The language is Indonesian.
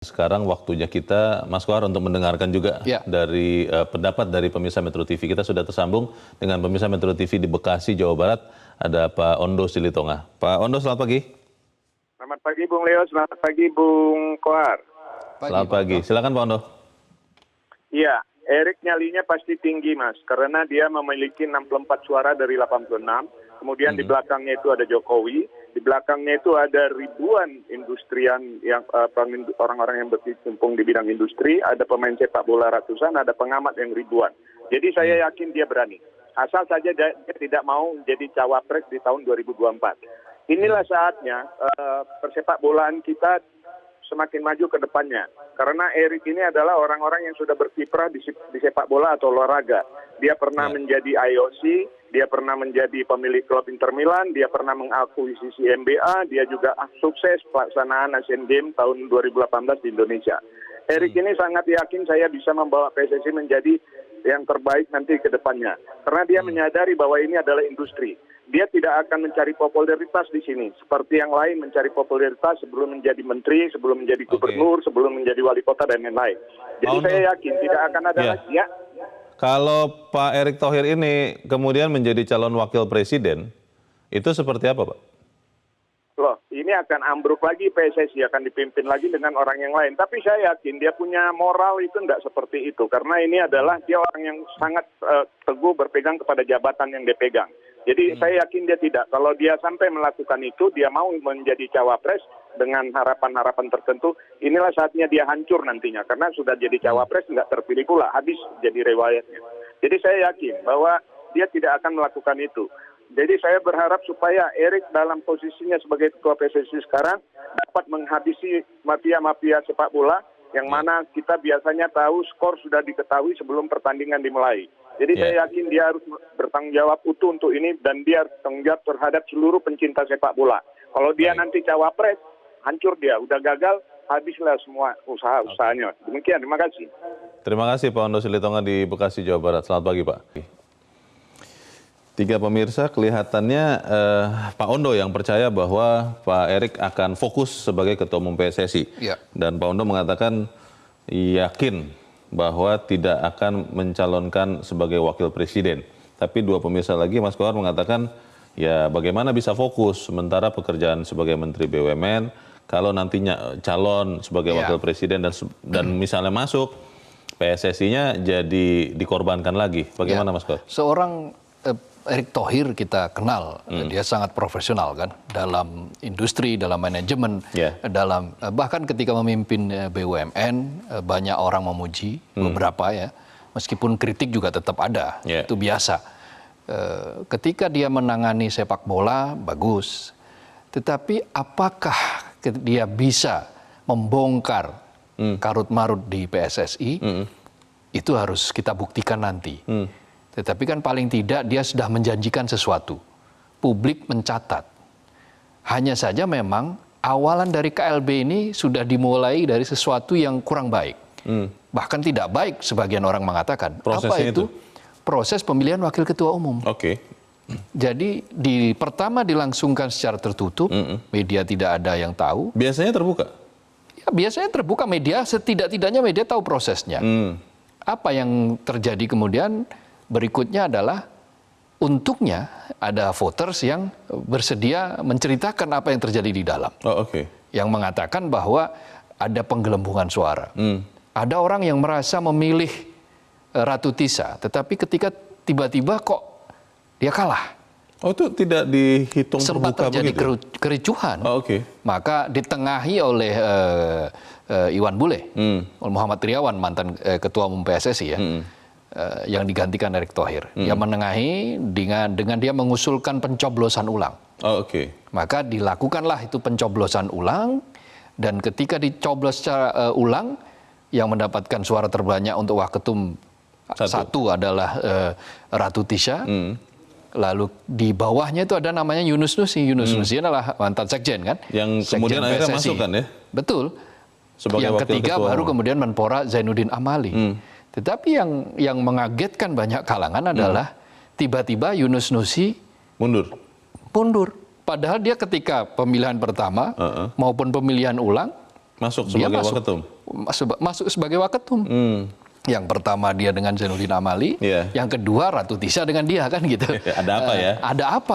Sekarang waktunya kita, Mas Kohar, untuk mendengarkan juga dari pendapat dari pemirsa Metro TV. Kita sudah tersambung dengan pemirsa Metro TV di Bekasi, Jawa Barat. Ada Pak Ondo Silitonga. Pak Ondo, selamat pagi. Selamat pagi Bung Leo, selamat pagi Bung Kohar. Selamat pagi, silakan Pak Ondo. Iya, Erik nyalinya pasti tinggi Mas, karena dia memiliki 64 suara dari 86. Kemudian di belakangnya itu ada Jokowi, di belakangnya itu ada ribuan industrian yang orang-orang yang berkecimpung di bidang industri, ada pemain sepak bola ratusan, ada pengamat yang ribuan. Jadi saya yakin dia berani. Asal saja dia tidak mau jadi cawapres di tahun 2024. Inilah saatnya persepak bolaan kita semakin maju ke depannya. Karena Erik ini adalah orang-orang yang sudah berkiprah di sepak bola atau olahraga. Dia pernah menjadi IOC, dia pernah menjadi pemilik klub Inter Milan, dia pernah mengakuisisi NBA, dia juga sukses pelaksanaan Asian Games tahun 2018 di Indonesia. Erik ini sangat yakin saya bisa membawa PSSI menjadi yang terbaik nanti ke depannya. Karena dia menyadari bahwa ini adalah industri. Dia tidak akan mencari popularitas di sini. Seperti yang lain mencari popularitas sebelum menjadi menteri, sebelum menjadi gubernur, sebelum menjadi wali kota, dan lain-lain. Jadi saya yakin tidak akan ada lagi ya. Kalau Pak Erick Thohir ini kemudian menjadi calon wakil presiden, itu seperti apa Pak? Loh, ini akan ambruk lagi PSSI, akan dipimpin lagi dengan orang yang lain. Tapi saya yakin dia punya moral itu tidak seperti itu. Karena ini adalah dia orang yang sangat teguh berpegang kepada jabatan yang dia pegang. Jadi saya yakin dia tidak. Kalau dia sampai melakukan itu, dia mau menjadi cawapres dengan harapan-harapan tertentu, inilah saatnya dia hancur nantinya. Karena sudah jadi cawapres, nggak terpilih pula, habis jadi riwayatnya. Jadi saya yakin bahwa dia tidak akan melakukan itu. Jadi saya berharap supaya Erik dalam posisinya sebagai ketua PSSI sekarang dapat menghabisi mafia-mafia sepak bola yang mana kita biasanya tahu skor sudah diketahui sebelum pertandingan dimulai. Jadi saya yakin dia harus bertanggung jawab utuh untuk ini dan dia bertanggung jawab terhadap seluruh pencinta sepak bola. Kalau dia nanti cawapres, hancur dia. Udah gagal, habislah semua usaha-usahanya. Demikian, terima kasih. Terima kasih Pak Ondo Silitonga di Bekasi, Jawa Barat. Selamat pagi Pak. Tiga pemirsa, kelihatannya Pak Ondo yang percaya bahwa Pak Erick akan fokus sebagai Ketua Umum PSSI. Dan Pak Ondo mengatakan yakin bahwa tidak akan mencalonkan sebagai Wakil Presiden. Tapi dua pemirsa lagi, Mas Kohar mengatakan, ya bagaimana bisa fokus sementara pekerjaan sebagai Menteri BUMN, kalau nantinya calon sebagai Wakil Presiden dan misalnya masuk, PSSI-nya jadi dikorbankan lagi. Bagaimana Mas Kohar? Seorang Erick Thohir kita kenal, dia sangat profesional kan dalam industri, dalam manajemen, dalam bahkan ketika memimpin BUMN banyak orang memuji beberapa ya, meskipun kritik juga tetap ada, itu biasa. Ketika dia menangani sepak bola bagus, tetapi apakah dia bisa membongkar karut-marut di PSSI? Itu harus kita buktikan nanti. Tetapi kan paling tidak dia sudah menjanjikan sesuatu. Publik mencatat. Hanya saja memang awalan dari KLB ini sudah dimulai dari sesuatu yang kurang baik. Bahkan tidak baik sebagian orang mengatakan. Apa itu? Proses pemilihan wakil ketua umum. Jadi pertama dilangsungkan secara tertutup, media tidak ada yang tahu. Biasanya terbuka? Ya, biasanya terbuka, media setidak-tidaknya media tahu prosesnya. Apa yang terjadi kemudian? Berikutnya adalah untuknya ada voters yang bersedia menceritakan apa yang terjadi di dalam. Yang mengatakan bahwa ada penggelembungan suara. Ada orang yang merasa memilih Ratu Tisa, tetapi ketika tiba-tiba kok dia kalah. Itu tidak dihitung sempat terbuka terjadi begitu? Kericuhan. Maka ditengahi oleh Iwan Bule, Muhammad Triawan, mantan ketua umum PSSI ya. Yang digantikan Erick Thohir, yang menengahi dengan dia mengusulkan pencoblosan ulang. Maka dilakukanlah itu pencoblosan ulang, dan ketika dicoblos secara ulang, yang mendapatkan suara terbanyak untuk Waketum satu adalah Ratu Tisha. Lalu di bawahnya itu ada namanya Yunus Nusi. Yunus Nusi adalah mantan sekjen kan? Yang kemudian akhirnya masuk kan ya? Betul. Sebagai yang ketiga baru umum. kemudian Menpora Zainuddin Amali. Tetapi yang mengagetkan banyak kalangan adalah tiba-tiba Yunus Nusi mundur. Padahal dia ketika pemilihan pertama maupun pemilihan ulang Masuk sebagai waketum. Masuk sebagai waketum. Yang pertama dia dengan Zainuddin Amali, yang kedua Ratu Tisha dengan dia kan gitu. Ada apa ya? Ada apa?